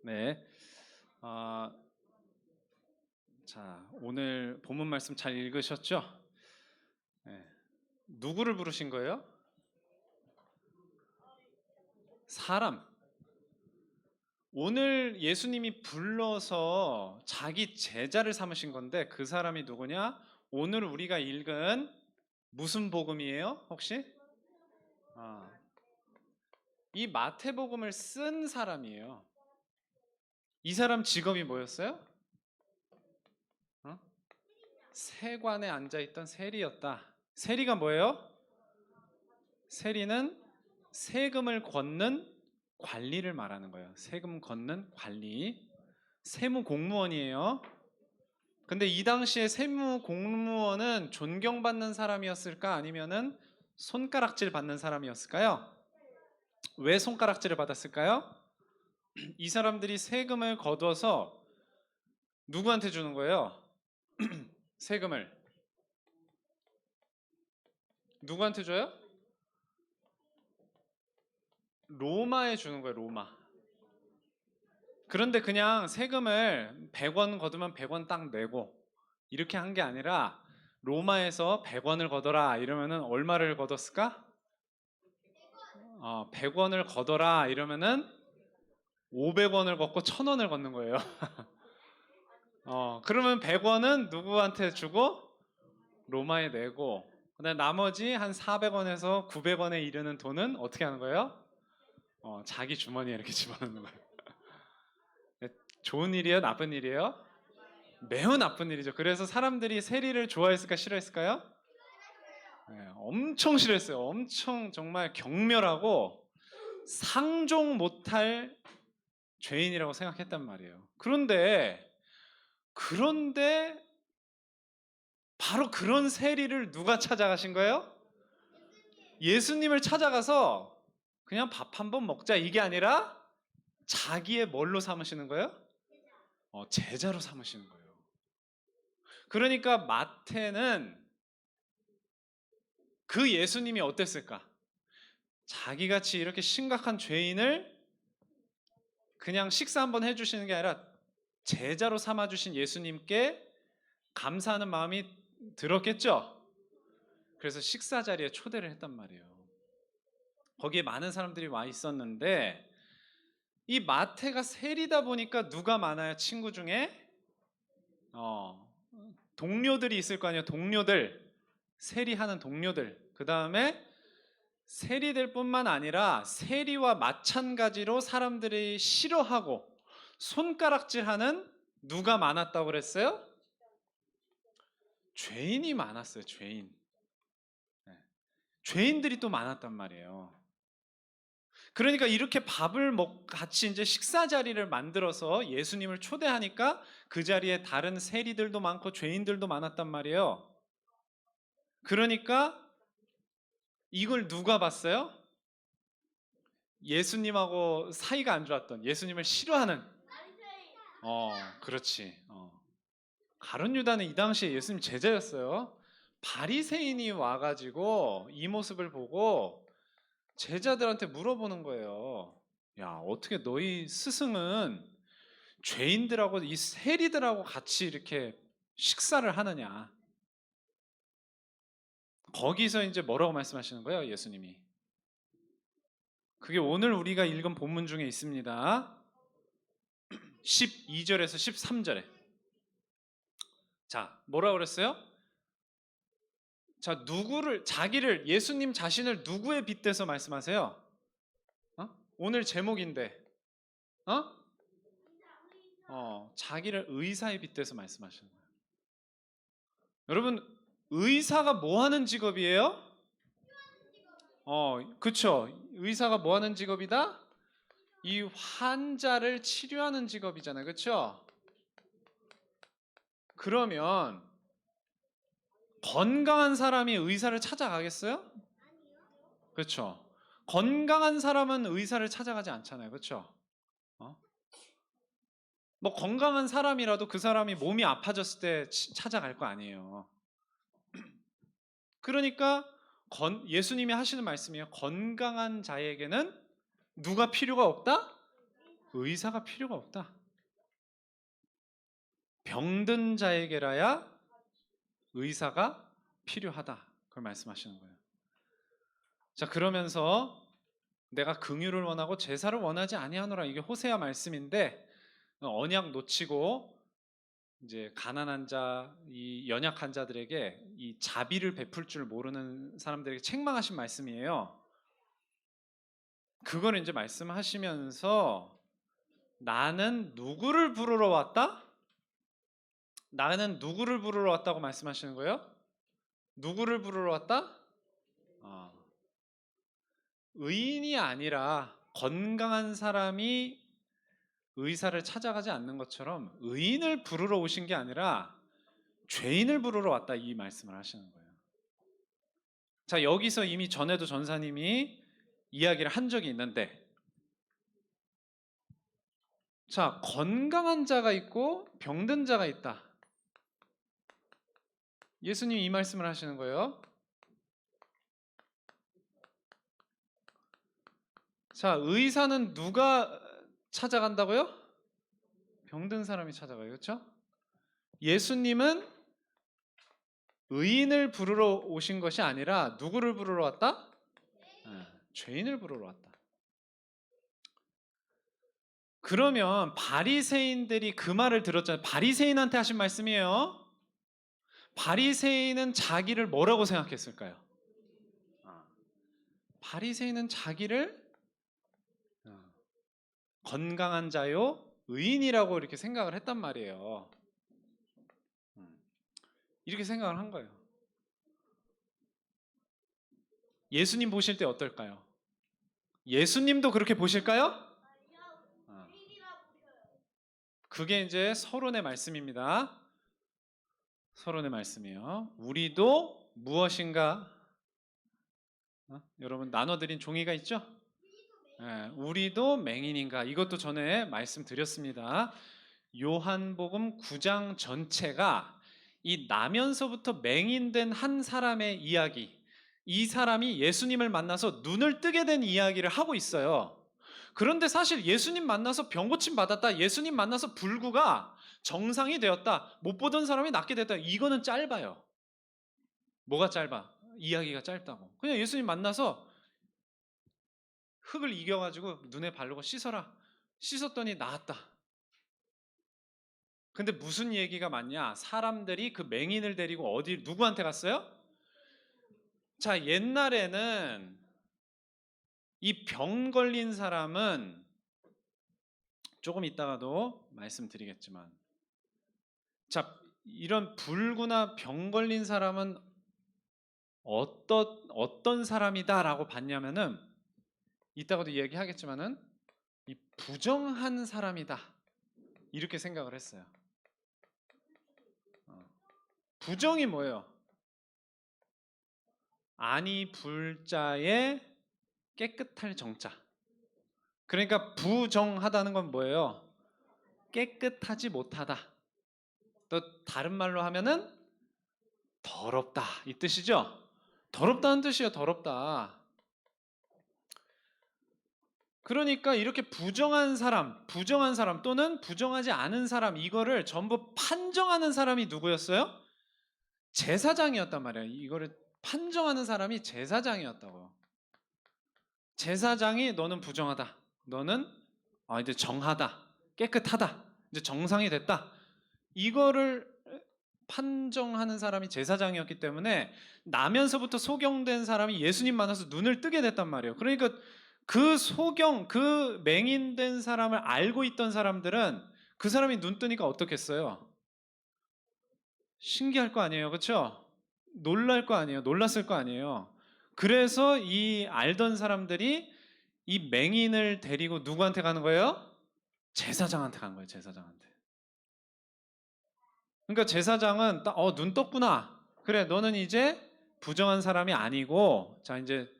네. 아, 자, 오늘 본문 말씀 잘 읽으셨죠? 네. 누구를 부르신 거예요? 사람. 오늘 예수님이 불러서 자기 제자를 삼으신 건데 그 사람이 누구냐? 오늘 우리가 읽은 무슨 복음이에요? 혹시? 아, 이 마태복음을 쓴 사람이에요. 이 사람 직업이 뭐였어요? 어? 세관에 앉아있던 세리였다. 세리가 뭐예요? 세리는 세금을 걷는 관리를 말하는 거예요. 세금 걷는 관리. 세무 공무원이에요. 근데 이 당시에 세무 공무원은 존경받는 사람이었을까? 아니면은 손가락질 받는 사람이었을까요? 왜 손가락질을 받았을까요? 이 사람들이 세금을 거둬서 누구한테 주는 거예요? 세금을 누구한테 줘요? 로마에 주는 거예요. 로마. 그런데 그냥 세금을 100원 거두면 100원 딱 내고 이렇게 한 게 아니라 로마에서 100원을 걷어라 이러면은 얼마를 걷었을까? 100원을 걷어라 이러면은 500원을 걷고 1000원을 걷는 거예요. 그러면 100원은 누구한테 주고 로마에 내고 그다음에 나머지 한 400원에서 900원에 이르는 돈은 어떻게 하는 거예요? 자기 주머니에 이렇게 집어넣는 거예요. 네, 좋은 일이에요? 나쁜 일이에요? 매우 나쁜 일이죠. 그래서 사람들이 세리를 좋아했을까 싫어했을까요? 네, 엄청 싫어했어요. 엄청 정말 경멸하고 상종 못할 죄인이라고 생각했단 말이에요. 그런데 바로 그런 세리를 누가 찾아가신 거예요? 예수님을 찾아가서 그냥 밥 한번 먹자 이게 아니라 자기의 뭘로 삼으시는 거예요? 제자로 삼으시는 거예요. 그러니까 마태는 그 예수님이 어땠을까? 자기같이 이렇게 심각한 죄인을 그냥 식사 한번 해주시는 게 아니라 제자로 삼아주신 예수님께 감사하는 마음이 들었겠죠? 그래서 식사 자리에 초대를 했단 말이에요. 거기에 많은 사람들이 와 있었는데 이 마태가 세리다 보니까 누가 많아요? 친구 중에 동료들이 있을 거 아니에요. 동료들, 세리하는 동료들. 그 다음에 세리들 뿐만 아니라 세리와 마찬가지로 사람들이 싫어하고 손가락질하는 누가 많았다고 그랬어요? 죄인이 많았어요. 죄인. 네. 죄인들이 또 많았단 말이에요. 그러니까 이렇게 같이 이제 식사 자리를 만들어서 예수님을 초대하니까 그 자리에 다른 세리들도 많고 죄인들도 많았단 말이에요. 그러니까 이걸 누가 봤어요? 예수님하고 사이가 안 좋았던, 예수님을 싫어하는. 그렇지. 가룟 유다는 이 당시에 예수님 제자였어요. 바리새인이 와가지고 이 모습을 보고 제자들한테 물어보는 거예요. 야, 어떻게 너희 스승은 죄인들하고 이 세리들하고 같이 이렇게 식사를 하느냐? 거기서 이제 뭐라고 말씀하시는 거예요, 예수님이? 그게 오늘 우리가 읽은 본문 중에 있습니다. 12절에서 13절에. 자, 뭐라고 그랬어요? 자, 예수님 자신을 누구에 빗대서 말씀하세요? 오늘 제목인데, 자기를 의사에 빗대서 말씀하시는 거예요. 여러분, 의사가 뭐 하는 직업이에요? 그쵸. 의사가 뭐 하는 직업이다? 이 환자를 치료하는 직업이잖아요. 그쵸? 그러면 건강한 사람이 의사를 찾아가겠어요? 그렇죠. 건강한 사람은 의사를 찾아가지 않잖아요. 그렇죠? 뭐 건강한 사람이라도 그 사람이 몸이 아파졌을 때 찾아갈 거 아니에요. 그러니까 예수님이 하시는 말씀이에요. 건강한 자에게는 누가 필요가 없다? 의사가 필요가 없다. 병든 자에게라야 의사가 필요하다. 그걸 말씀하시는 거예요. 자, 그러면서 내가 긍휼을 원하고 제사를 원하지 아니하노라. 이게 호세아 말씀인데 언약 놓치고 이제 가난한 자, 이 연약한 자들에게 이 자비를 베풀 줄 모르는 사람들에게 책망하신 말씀이에요. 그걸 이제 말씀하시면서 나는 누구를 부르러 왔다? 나는 누구를 부르러 왔다고 말씀하시는 거예요? 누구를 부르러 왔다? 아, 의인이 아니라 건강한 사람이 의사를 찾아가지 않는 것처럼 의인을 부르러 오신 게 아니라 죄인을 부르러 왔다, 이 말씀을 하시는 거예요. 자, 여기서 이미 전에도 전사님이 이야기를 한 적이 있는데, 자, 건강한 자가 있고 병든 자가 있다. 예수님이 이 말씀을 하시는 거예요. 자, 의사는 누가 찾아간다고요? 병든 사람이 찾아가요. 그렇죠? 예수님은 의인을 부르러 오신 것이 아니라 누구를 부르러 왔다? 죄인을 부르러 왔다. 그러면 바리새인들이 그 말을 들었잖아요. 바리새인한테 하신 말씀이에요. 바리새인은 자기를 뭐라고 생각했을까요? 바리새인은 자기를 건강한 자요, 의인이라고 이렇게 생각을 했단 말이에요. 이렇게 생각을 한 거예요. 예수님 보실 때 어떨까요? 예수님도 그렇게 보실까요? 그게 이제 서론의 말씀입니다. 서론의 말씀이에요. 우리도 무엇인가, 여러분 나눠드린 종이가 있죠? 우리도 맹인인가, 이것도 전에 말씀드렸습니다. 요한복음 9장 전체가 이 나면서부터 맹인된 한 사람의 이야기, 이 사람이 예수님을 만나서 눈을 뜨게 된 이야기를 하고 있어요. 그런데 사실 예수님 만나서 병 고침 받았다, 예수님 만나서 불구가 정상이 되었다, 못 보던 사람이 낫게 됐다, 이거는 짧아요. 뭐가 짧아? 이야기가 짧다고. 그냥 예수님 만나서 흙을 이겨가지고 눈에 바르고 씻어라, 씻었더니 나았다. 근데 무슨 얘기가 많냐? 사람들이 그 맹인을 데리고 어디, 누구한테 갔어요? 자, 옛날에는 이 병 걸린 사람은, 조금 이따가도 말씀드리겠지만, 자, 이런 불구나 병 걸린 사람은 어떤 사람이다라고 봤냐면은, 이따가도 얘기하겠지만은 이 부정한 사람이다, 이렇게 생각을 했어요. 부정이 뭐예요? 아니 불자의 깨끗할 정자. 그러니까 부정하다는 건 뭐예요? 깨끗하지 못하다. 또 다른 말로 하면은 더럽다, 이 뜻이죠? 더럽다는 뜻이에요. 더럽다. 그러니까 이렇게 부정한 사람 또는 부정하지 않은 사람, 이거를 전부 판정하는 사람이 누구였어요? 제사장이었단 말이에요. 이거를 판정하는 사람이 제사장이었다고. 제사장이 너는 부정하다, 너는 이제 정하다, 깨끗하다, 이제 정상이 됐다, 이거를 판정하는 사람이 제사장이었기 때문에 나면서부터 소경된 사람이 예수님 만나서 눈을 뜨게 됐단 말이에요. 그러니까 그 맹인된 사람을 알고 있던 사람들은 그 사람이 눈 뜨니까 어떻겠어요? 신기할 거 아니에요. 그렇죠? 놀랄 거 아니에요. 놀랐을 거 아니에요. 그래서 이 알던 사람들이 이 맹인을 데리고 누구한테 가는 거예요? 제사장한테 간 거예요. 제사장한테. 그러니까 제사장은 눈 떴구나. 그래, 너는 이제 부정한 사람이 아니고, 자, 이제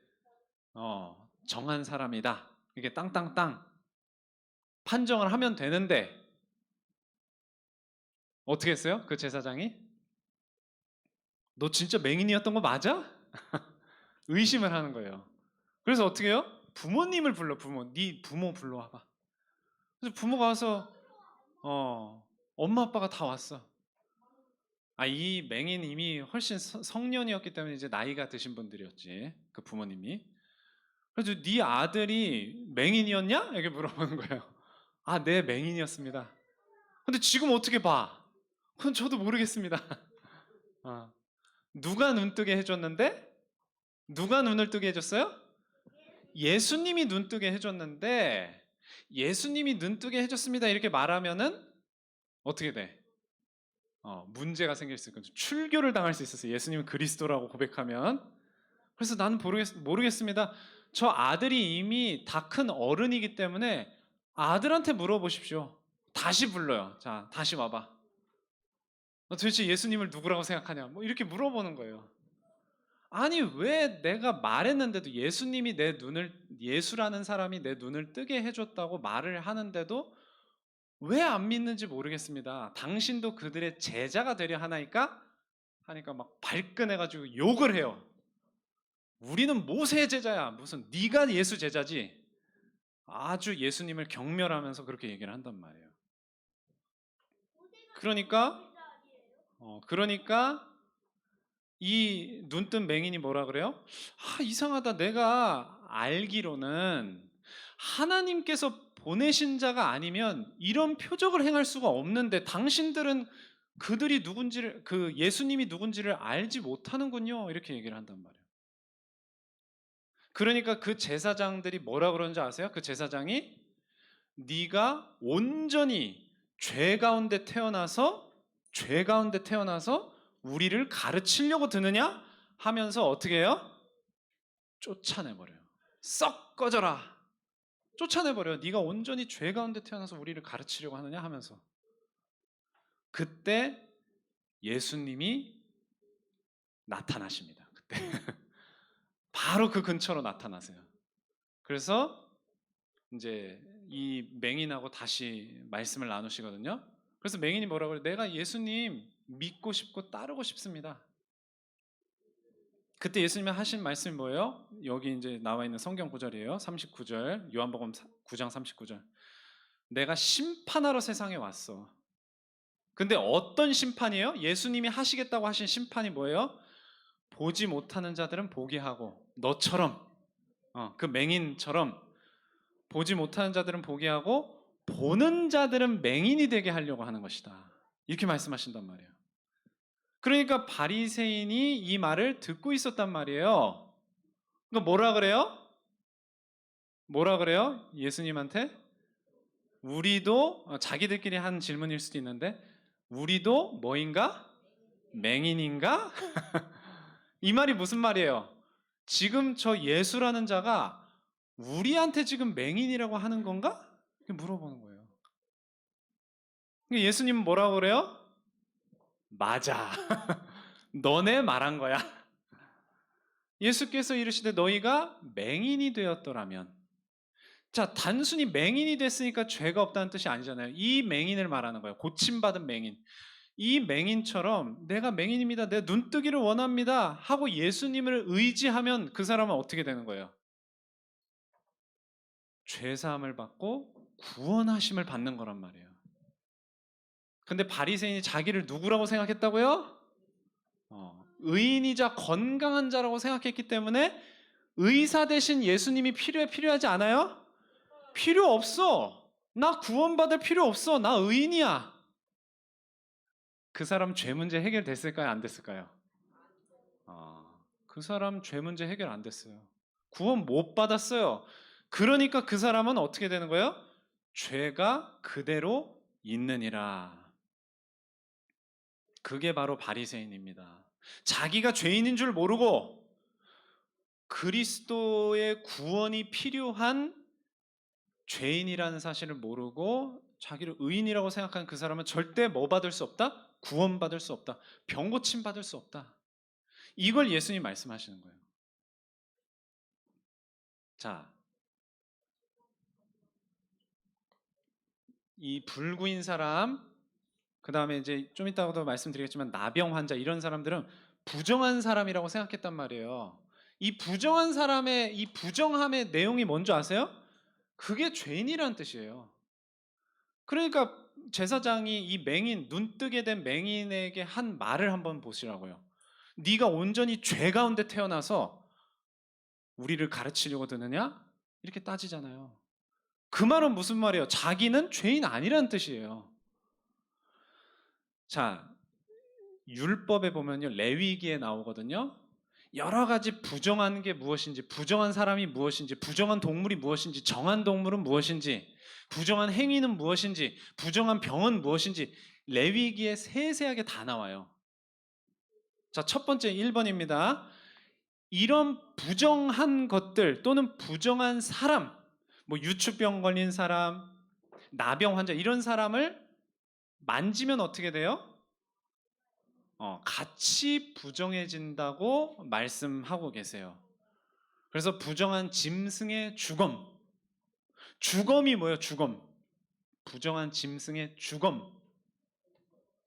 정한 사람이다, 이게 땅땅땅 판정을 하면 되는데, 어떻게 했어요? 그 제사장이 너 진짜 맹인이었던 거 맞아? 의심을 하는 거예요. 그래서 어떻게 해요? 부모님을 불러. 네 부모 불러와봐. 그래서 부모가 와서 엄마 아빠가 다 왔어. 이 맹인 이미 훨씬 성년이었기 때문에 이제 나이가 드신 분들이었지. 그 부모님이. 그래서 네 아들이 맹인이었냐? 이렇게 물어보는 거예요. 네, 맹인이었습니다. 근데 지금 어떻게 봐? 그건 저도 모르겠습니다. 어. 누가 눈뜨게 해줬는데? 누가 눈을 뜨게 해줬어요? 예수님이 눈뜨게 해줬는데, 예수님이 눈뜨게 해줬습니다 이렇게 말하면은 어떻게 돼? 문제가 생길 수 있거든요. 출교를 당할 수 있었어요. 예수님은 그리스도라고 고백하면. 그래서 나는 모르겠습니다. 저 아들이 이미 다 큰 어른이기 때문에 아들한테 물어보십시오. 다시 불러요. 자, 다시 와봐. 너 도대체 예수님을 누구라고 생각하냐? 뭐 이렇게 물어보는 거예요. 아니, 왜 내가 말했는데도 예수라는 사람이 내 눈을 뜨게 해줬다고 말을 하는데도 왜 안 믿는지 모르겠습니다. 당신도 그들의 제자가 되려 하나이까? 하니까 막 발끈해가지고 욕을 해요. 우리는 모세의 제자야. 무슨 네가 예수 제자지. 아주 예수님을 경멸하면서 그렇게 얘기를 한단 말이에요. 그러니까 이 눈뜬 맹인이 뭐라 그래요? 이상하다. 내가 알기로는 하나님께서 보내신 자가 아니면 이런 표적을 행할 수가 없는데 당신들은 그들이 누군지를, 그 예수님이 누군지를 알지 못하는군요. 이렇게 얘기를 한단 말이에요. 그러니까 그 제사장들이 뭐라 그러는지 아세요? 그 제사장이 네가 온전히 죄 가운데 태어나서 우리를 가르치려고 드느냐? 하면서 어떻게 해요? 쫓아내버려요. 썩 꺼져라. 쫓아내버려요. 네가 온전히 죄 가운데 태어나서 우리를 가르치려고 하느냐 하면서. 그때 예수님이 나타나십니다. 그때 바로 그 근처로 나타나세요. 그래서 이제 이 맹인하고 다시 말씀을 나누시거든요. 그래서 맹인이 뭐라고 그래요? 내가 예수님 믿고 싶고 따르고 싶습니다. 그때 예수님이 하신 말씀이 뭐예요? 여기 이제 나와 있는 성경 구절이에요. 39절, 요한복음 9장 39절. 내가 심판하러 세상에 왔어. 근데 어떤 심판이에요? 예수님이 하시겠다고 하신 심판이 뭐예요? 보지 못하는 자들은 보게 하고, 너처럼, 그 맹인처럼 보지 못하는 자들은 보게 하고 보는 자들은 맹인이 되게 하려고 하는 것이다. 이렇게 말씀하신단 말이에요. 그러니까 바리새인이 이 말을 듣고 있었단 말이에요. 그러니까 뭐라 그래요? 예수님한테? 우리도, 자기들끼리 한 질문일 수도 있는데, 우리도 뭐인가? 맹인인가? 이 말이 무슨 말이에요? 지금 저 예수라는 자가 우리한테 지금 맹인이라고 하는 건가? 이렇게 물어보는 거예요. 예수님은 뭐라고 그래요? 맞아. 너네 말한 거야. 예수께서 이르시되 너희가 맹인이 되었더라면. 자, 단순히 맹인이 됐으니까 죄가 없다는 뜻이 아니잖아요. 이 맹인을 말하는 거예요. 고침받은 맹인. 이 맹인처럼 내가 맹인입니다. 내 눈뜨기를 원합니다. 하고 예수님을 의지하면 그 사람은 어떻게 되는 거예요? 죄사함을 받고 구원하심을 받는 거란 말이에요. 근데 바리새인이 자기를 누구라고 생각했다고요? 의인이자 건강한 자라고 생각했기 때문에 의사 대신 예수님이 필요하지 않아요? 필요 없어. 나 구원받을 필요 없어. 나 의인이야. 그 사람 죄 문제 해결됐을까요? 안 됐을까요? 그 사람 죄 문제 해결 안 됐어요. 구원 못 받았어요. 그러니까 그 사람은 어떻게 되는 거예요? 죄가 그대로 있느니라. 그게 바로 바리새인입니다. 자기가 죄인인 줄 모르고 그리스도의 구원이 필요한 죄인이라는 사실을 모르고 자기를 의인이라고 생각하는 그 사람은 절대 뭐 받을 수 없다? 구원 받을 수 없다. 병 고침 받을 수 없다. 이걸 예수님 말씀하시는 거예요. 자, 이 불구인 사람, 그 다음에 이제 좀 이따가도 말씀드리겠지만 나병 환자 이런 사람들은 부정한 사람이라고 생각했단 말이에요. 이 부정한 사람의 이 부정함의 내용이 뭔지 아세요? 그게 죄인이라는 뜻이에요. 그러니까 제사장이 이 맹인, 눈 뜨게 된 맹인에게 한 말을 한번 보시라고요. 네가 온전히 죄 가운데 태어나서 우리를 가르치려고 드느냐? 이렇게 따지잖아요. 그 말은 무슨 말이에요? 자기는 죄인 아니라는 뜻이에요. 자, 율법에 보면요, 레위기에 나오거든요. 여러 가지 부정한 게 무엇인지, 부정한 사람이 무엇인지, 부정한 동물이 무엇인지, 정한 동물은 무엇인지, 부정한 행위는 무엇인지, 부정한 병은 무엇인지 레위기에 세세하게 다 나와요. 자, 첫 번째 1번입니다. 이런 부정한 것들 또는 부정한 사람, 뭐 유추병 걸린 사람, 나병 환자 이런 사람을 만지면 어떻게 돼요? 같이 부정해진다고 말씀하고 계세요. 그래서 부정한 짐승의 주검. 주검이 뭐예요? 주검. 부정한 짐승의 주검.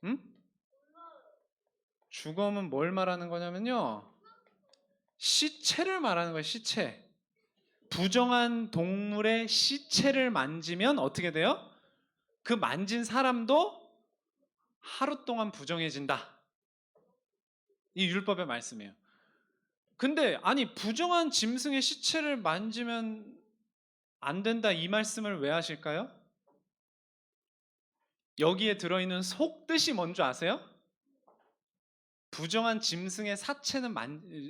응? 주검은 뭘 말하는 거냐면요. 시체를 말하는 거예요. 시체. 부정한 동물의 시체를 만지면 어떻게 돼요? 그 만진 사람도 하루 동안 부정해진다. 이 율법의 말씀이에요. 근데 아니 부정한 짐승의 시체를 만지면 안 된다 이 말씀을 왜 하실까요? 여기에 들어있는 속뜻이 뭔지 아세요? 부정한 짐승의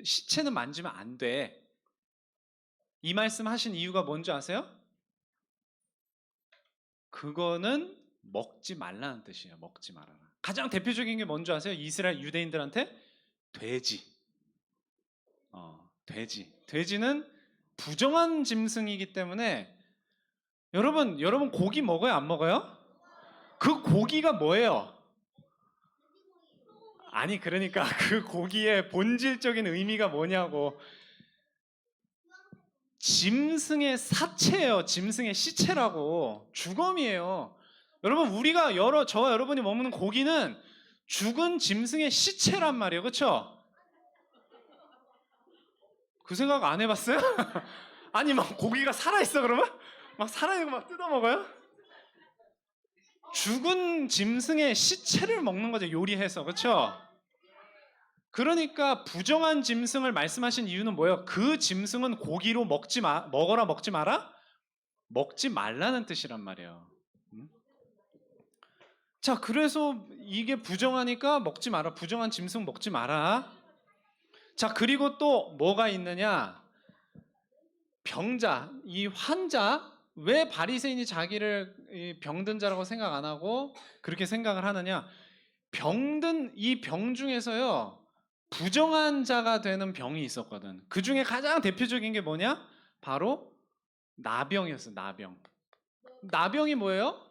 시체는 만지면 안 돼. 이 말씀 하신 이유가 뭔지 아세요? 그거는 먹지 말라는 뜻이에요. 먹지 말아라. 가장 대표적인 게 뭔지 아세요? 이스라엘 유대인들한테 돼지. 돼지. 돼지는 부정한 짐승이기 때문에 여러분 고기 먹어요? 안 먹어요? 그 고기가 뭐예요? 아니 그러니까 그 고기의 본질적인 의미가 뭐냐고. 짐승의 사체예요. 짐승의 시체라고. 주검이에요. 여러분 우리가 저와 여러분이 먹는 고기는 죽은 짐승의 시체란 말이에요. 그렇죠? 그 생각 안 해봤어요? 아니 막 고기가 살아있어 그러면? 막 살아있고 막 뜯어먹어요? 죽은 짐승의 시체를 먹는 거죠. 요리해서. 그렇죠? 그러니까 부정한 짐승을 말씀하신 이유는 뭐예요? 그 짐승은 고기로 먹어라 먹지 마라? 먹지 말라는 뜻이란 말이에요. 자, 그래서 이게 부정하니까 먹지 마라. 부정한 짐승 먹지 마라. 자, 그리고 또 뭐가 있느냐? 병자, 이 환자, 왜 바리새인이 자기를 병든 자라고 생각 안 하고 그렇게 생각을 하느냐? 병든 이 병 중에서요. 부정한 자가 되는 병이 있었거든. 그 중에 가장 대표적인 게 뭐냐? 바로 나병이었어, 나병. 나병이 뭐예요?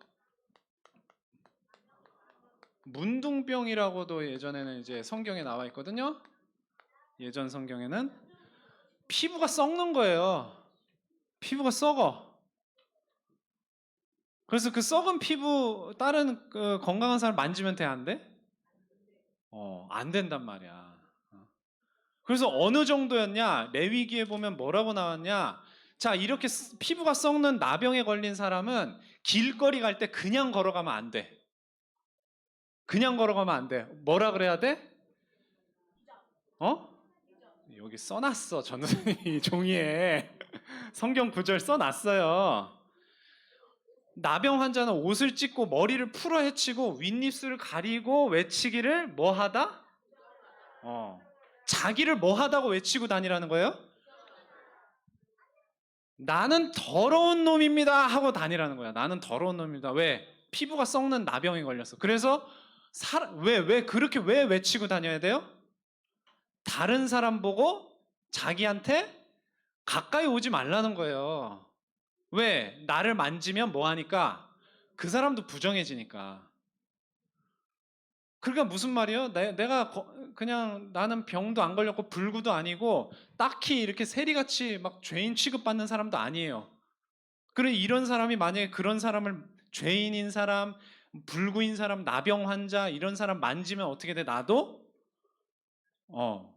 문둥병이라고도 예전에는 이제 성경에 나와 있거든요. 예전 성경에는 피부가 썩는 거예요. 피부가 썩어. 그래서 그 썩은 피부 다른 그 건강한 사람 만지면 돼, 안 돼? 안 된단 말이야. 그래서 어느 정도였냐? 레위기에 보면 뭐라고 나왔냐? 자, 이렇게 피부가 썩는 나병에 걸린 사람은 길거리 갈 때 그냥 걸어가면 안 돼. 그냥 걸어가면 안 돼. 뭐라 그래야 돼? 어? 여기 써놨어. 전선생님이 종이에 성경 구절 써놨어요. 나병 환자는 옷을 찢고 머리를 풀어 헤치고 윗입술을 가리고 외치기를 뭐 하다? 자기를 뭐 하다고 외치고 다니라는 거예요? 나는 더러운 놈입니다 하고 다니라는 거야. 나는 더러운 놈입니다. 왜? 피부가 썩는 나병에 걸렸어. 그래서 왜 그렇게 왜 외치고 다녀야 돼요? 다른 사람 보고 자기한테 가까이 오지 말라는 거예요. 왜? 나를 만지면 뭐 하니까? 그 사람도 부정해지니까. 그러니까 무슨 말이에요? 내가 그냥 나는 병도 안 걸렸고 불구도 아니고 딱히 이렇게 세리같이 막 죄인 취급받는 사람도 아니에요. 그래 이런 사람이 만약에 그런 사람을 죄인인 사람, 불구인 사람, 나병 환자 이런 사람 만지면 어떻게 돼? 나도 어,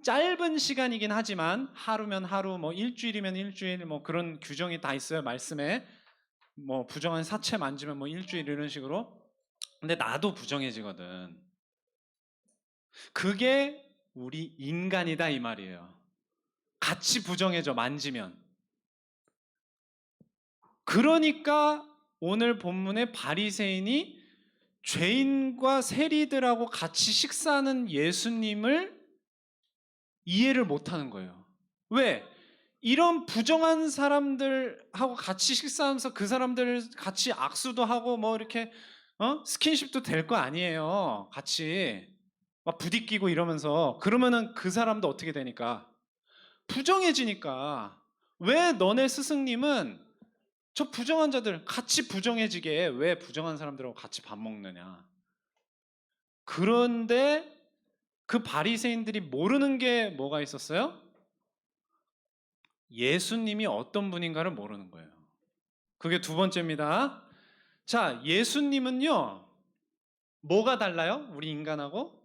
짧은 시간이긴 하지만 하루면 하루, 뭐 일주일이면 일주일, 뭐 그런 규정이 다 있어요 말씀에. 뭐 부정한 사체 만지면 뭐 일주일 이런 식으로. 근데 나도 부정해지거든. 그게 우리 인간이다 이 말이에요. 같이 부정해져 만지면. 그러니까 오늘 본문의 바리새인이 죄인과 세리들하고 같이 식사하는 예수님을 이해를 못하는 거예요. 왜? 이런 부정한 사람들하고 같이 식사하면서 그 사람들 같이 악수도 하고 뭐 이렇게 스킨십도 될 거 아니에요. 같이 막 부딪히고 이러면서 그러면은 그 사람도 어떻게 되니까 부정해지니까 왜 너네 스승님은 저 부정한 자들 같이 부정해지게 왜 부정한 사람들하고 같이 밥 먹느냐. 그런데 그 바리새인들이 모르는 게 뭐가 있었어요? 예수님이 어떤 분인가를 모르는 거예요. 그게 두 번째입니다. 자, 예수님은요, 뭐가 달라요? 우리 인간하고?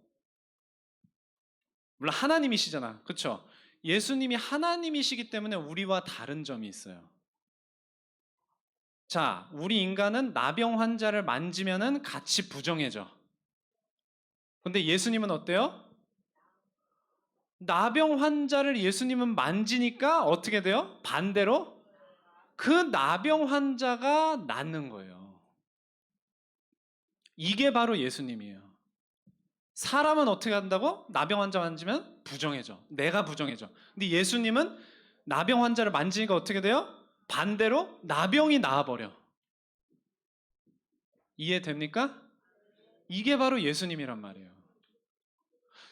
물론 하나님이시잖아. 그쵸? 예수님이 하나님이시기 때문에 우리와 다른 점이 있어요. 자, 우리 인간은 나병 환자를 만지면은 같이 부정해져. 근데 예수님은 어때요? 나병 환자를 예수님은 만지니까 어떻게 돼요? 반대로 그 나병 환자가 낫는 거예요. 이게 바로 예수님이에요. 사람은 어떻게 한다고? 나병 환자 만지면 부정해져. 내가 부정해져. 근데 예수님은 나병 환자를 만지니까 어떻게 돼요? 반대로 나병이 나아버려. 이해됩니까? 이게 바로 예수님이란 말이에요.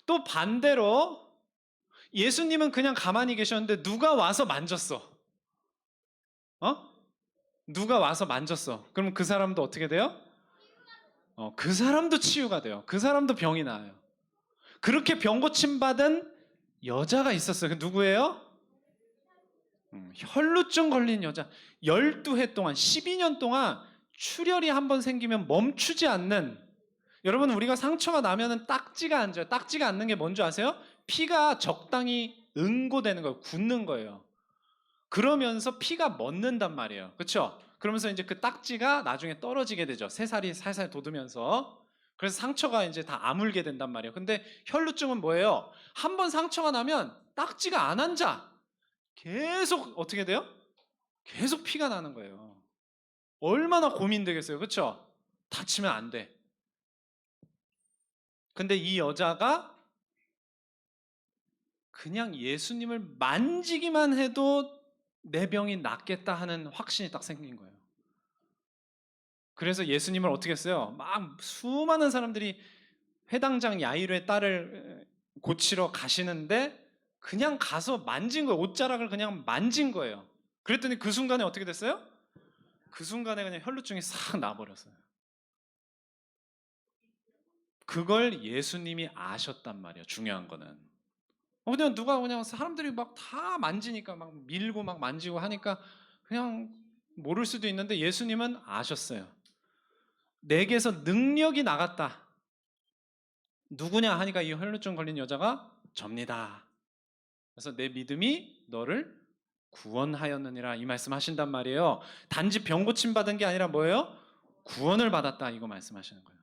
또 반대로 예수님은 그냥 가만히 계셨는데 누가 와서 만졌어. 어? 누가 와서 만졌어. 그럼 그 사람도 어떻게 돼요? 그 사람도 치유가 돼요. 그 사람도 병이 나아요. 그렇게 병 고침 받은 여자가 있었어요. 그 누구예요? 혈루증 걸린 여자. 12해 동안 12년 동안 출혈이 한번 생기면 멈추지 않는. 여러분 우리가 상처가 나면은 딱지가 앉아요. 딱지가 앉는 게 뭔지 아세요? 피가 적당히 응고되는 거예요. 굳는 거예요. 그러면서 피가 멎는단 말이에요. 그렇죠? 그러면서 이제 그 딱지가 나중에 떨어지게 되죠. 새살이 살살 돋으면서. 그래서 상처가 이제 다 아물게 된단 말이에요. 근데 혈루증은 뭐예요? 한번 상처가 나면 딱지가 안 앉아. 계속 어떻게 돼요? 계속 피가 나는 거예요. 얼마나 고민되겠어요. 그렇죠? 다치면 안 돼. 근데 이 여자가 그냥 예수님을 만지기만 해도 내 병이 낫겠다 하는 확신이 딱 생긴 거예요. 그래서 예수님을 어떻게 했어요? 막 수많은 사람들이 회당장 야이로의 딸을 고치러 가시는데 그냥 가서 만진 거예요. 옷자락을 그냥 만진 거예요. 그랬더니 그 순간에 어떻게 됐어요? 그 순간에 그냥 혈루증이 싹 나버렸어요. 그걸 예수님이 아셨단 말이에요. 중요한 거는. 그냥 누가 그냥 사람들이 막 다 만지니까 막 밀고 막 만지고 하니까 그냥 모를 수도 있는데 예수님은 아셨어요. 내게서 능력이 나갔다. 누구냐 하니까 이 혈루증 걸린 여자가 접니다. 그래서 내 믿음이 너를 구원하였느니라 이 말씀하신단 말이에요. 단지 병 고침 받은 게 아니라 뭐예요? 구원을 받았다 이거 말씀하시는 거예요.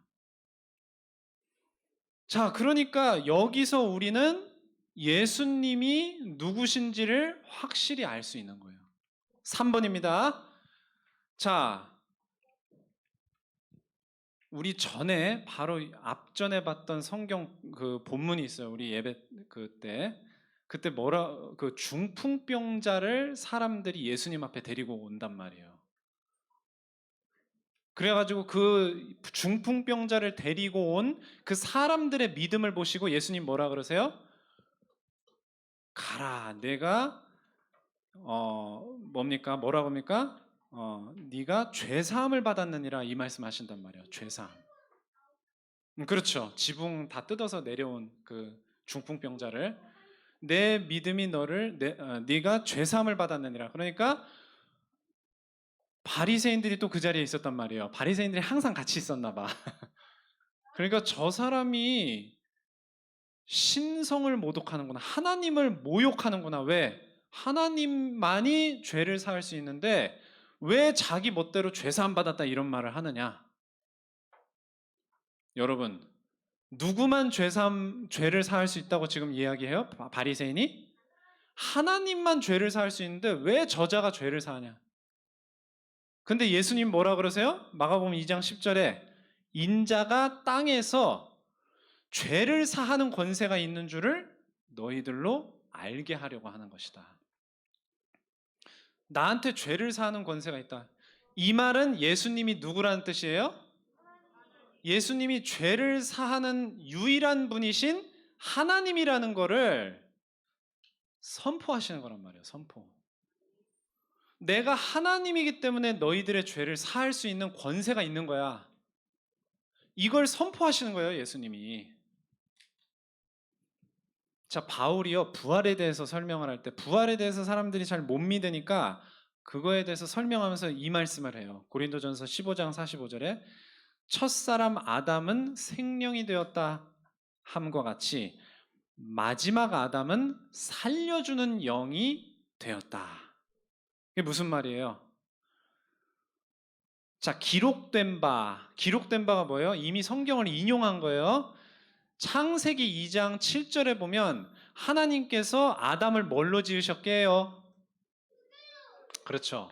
자, 그러니까 여기서 우리는 예수님이 누구신지를 확실히 알 수 있는 거예요. 3번입니다. 자, 우리 전에 바로 앞전에 봤던 성경 그 본문이 있어요. 우리 예배 그때 그 중풍병자를 사람들이 예수님 앞에 데리고 온단 말이에요. 그래가지고 그 중풍병자를 데리고 온 그 사람들의 믿음을 보시고 예수님 뭐라 그러세요? 가라, 내가 뭡니까? 뭐라고 합니까? 네가 죄 사함을 받았느니라 이 말씀하신단 말이에요. 죄 사함. 그렇죠. 지붕 다 뜯어서 내려온 그 중풍병자를 내 믿음이 너를 네가 죄 사함을 받았느니라. 그러니까 바리새인들이 또 그 자리에 있었단 말이에요. 바리새인들이 항상 같이 있었나 봐. 그러니까 저 사람이 신성을 모독하는구나. 하나님을 모욕하는구나. 왜? 하나님만이 죄를 사할 수 있는데 왜 자기 멋대로 죄사함 받았다 이런 말을 하느냐? 여러분, 누구만 죄를 사할 수 있다고 지금 이야기해요? 바리새인이? 하나님만 죄를 사할 수 있는데 왜 저자가 죄를 사하냐? 근데 예수님 뭐라 그러세요? 마가복음 2장 10절에 인자가 땅에서 죄를 사하는 권세가 있는 줄을 너희들로 알게 하려고 하는 것이다. 나한테 죄를 사하는 권세가 있다. 이 말은 예수님이 누구라는 뜻이에요? 예수님이 죄를 사하는 유일한 분이신 하나님이라는 거를 선포하시는 거란 말이에요. 선포. 내가 하나님이기 때문에 너희들의 죄를 사할 수 있는 권세가 있는 거야. 이걸 선포하시는 거예요, 예수님이. 자, 바울이요, 부활에 대해서 설명을 할 때 부활에 대해서 사람들이 잘 못 믿으니까 그거에 대해서 설명하면서 이 말씀을 해요. 고린도전서 15장 45절에 첫사람 아담은 생명이 되었다 함과 같이 마지막 아담은 살려주는 영이 되었다. 이게 무슨 말이에요? 자, 기록된 바가 뭐예요? 이미 성경을 인용한 거예요. 창세기 2장 7절에 보면 하나님께서 아담을 뭘로 지으셨게요? 그렇죠.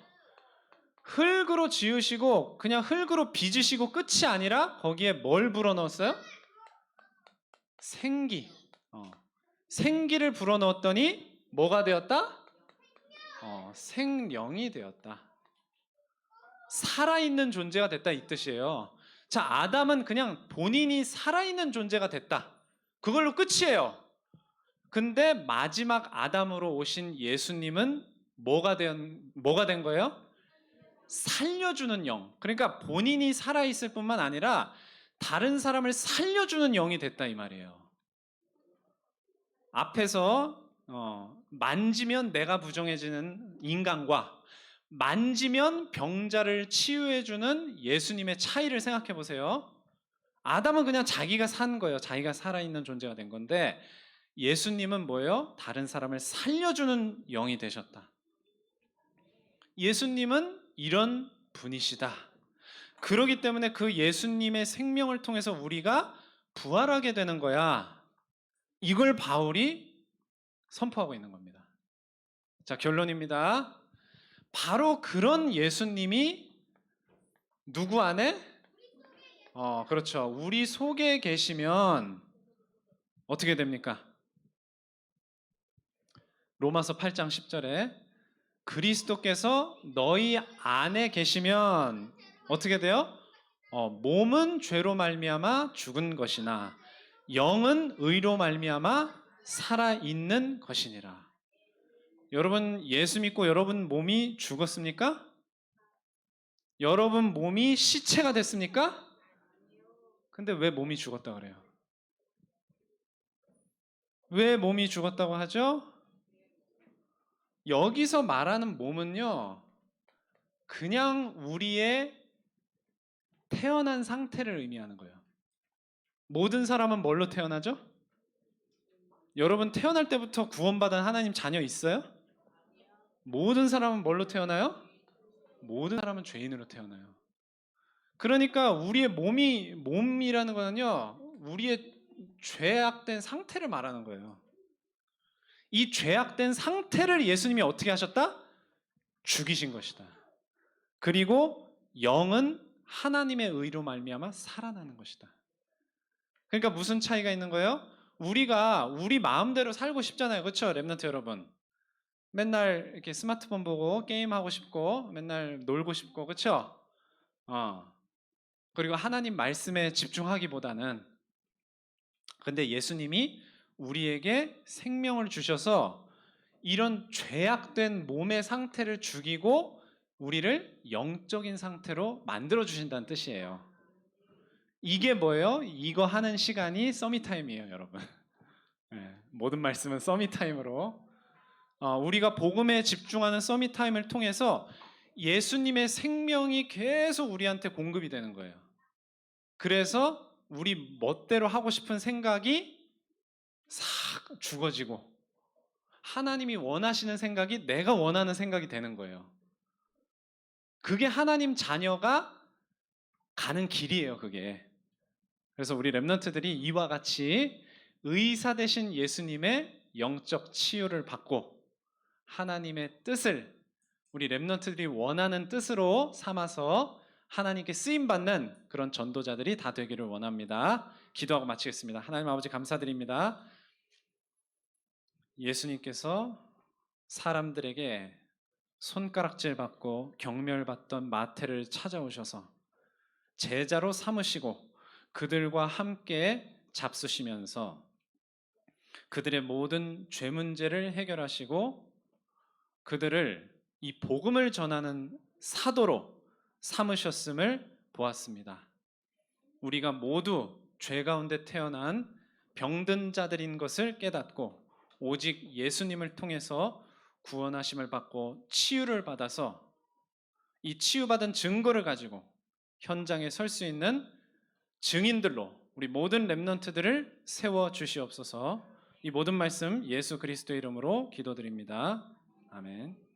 흙으로 지으시고 그냥 흙으로 빚으시고 끝이 아니라 거기에 뭘 불어넣었어요? 생기. 생기를 불어넣었더니 뭐가 되었다? 생명이 되었다. 살아있는 존재가 됐다 이 뜻이에요. 자, 아담은 그냥 본인이 살아있는 존재가 됐다. 그걸로 끝이에요. 근데 마지막 아담으로 오신 예수님은 뭐가 된 거예요? 살려주는 영. 그러니까 본인이 살아있을 뿐만 아니라 다른 사람을 살려주는 영이 됐다 이 말이에요. 앞에서 만지면 내가 부정해지는 인간과 만지면 병자를 치유해주는 예수님의 차이를 생각해 보세요. 아담은 그냥 자기가 산 거예요. 자기가 살아있는 존재가 된 건데 예수님은 뭐예요? 다른 사람을 살려주는 영이 되셨다. 예수님은 이런 분이시다. 그렇기 때문에 그 예수님의 생명을 통해서 우리가 부활하게 되는 거야. 이걸 바울이 선포하고 있는 겁니다. 자, 결론입니다. 바로 그런 예수님이 누구 안에? 그렇죠. 우리 속에 계시면 어떻게 됩니까? 로마서 8장 10절에 그리스도께서 너희 안에 계시면 어떻게 돼요? 몸은 죄로 말미암아 죽은 것이나 영은 의로 말미암아 살아 있는 것이니라. 여러분 예수 믿고 여러분 몸이 죽었습니까? 여러분 몸이 시체가 됐습니까? 근데 왜 몸이 죽었다 그래요? 왜 몸이 죽었다고 하죠? 여기서 말하는 몸은요, 그냥 우리의 태어난 상태를 의미하는 거예요. 모든 사람은 뭘로 태어나죠? 여러분 태어날 때부터 구원받은 하나님 자녀 있어요? 모든 사람은 뭘로 태어나요? 모든 사람은 죄인으로 태어나요. 그러니까 우리의 몸이라는 거는요, 우리의 죄악된 상태를 말하는 거예요. 이 죄악된 상태를 예수님이 어떻게 하셨다? 죽이신 것이다. 그리고 영은 하나님의 의로 말미암아 살아나는 것이다. 그러니까 무슨 차이가 있는 거예요? 우리가 우리 마음대로 살고 싶잖아요. 그렇죠? 랩런트 여러분. 맨날 이렇게 스마트폰 보고 게임하고 싶고 맨날 놀고 싶고 그렇죠? 그리고 하나님 말씀에 집중하기보다는 근데 예수님이 우리에게 생명을 주셔서 이런 죄악된 몸의 상태를 죽이고 우리를 영적인 상태로 만들어 주신다는 뜻이에요. 이게 뭐예요? 이거 하는 시간이 서밋타임이에요, 여러분. 네, 모든 말씀은 서밋타임으로 우리가 복음에 집중하는 서밋타임을 통해서 예수님의 생명이 계속 우리한테 공급이 되는 거예요. 그래서 우리 멋대로 하고 싶은 생각이 싹 죽어지고 하나님이 원하시는 생각이 내가 원하는 생각이 되는 거예요. 그게 하나님 자녀가 가는 길이에요, 그게. 그래서 우리 렘넌트들이 이와 같이 의사 되신 예수님의 영적 치유를 받고 하나님의 뜻을 우리 렘넌트들이 원하는 뜻으로 삼아서 하나님께 쓰임 받는 그런 전도자들이 다 되기를 원합니다. 기도하고 마치겠습니다. 하나님 아버지 감사드립니다. 예수님께서 사람들에게 손가락질 받고 경멸받던 마태를 찾아오셔서 제자로 삼으시고 그들과 함께 잡수시면서 그들의 모든 죄 문제를 해결하시고 그들을 이 복음을 전하는 사도로 삼으셨음을 보았습니다. 우리가 모두 죄 가운데 태어난 병든 자들인 것을 깨닫고 오직 예수님을 통해서 구원하심을 받고 치유를 받아서 이 치유받은 증거를 가지고 현장에 설 수 있는 증인들로 우리 모든 렘넌트들을 세워 주시옵소서. 이 모든 말씀 예수 그리스도의 이름으로 기도드립니다. 아멘.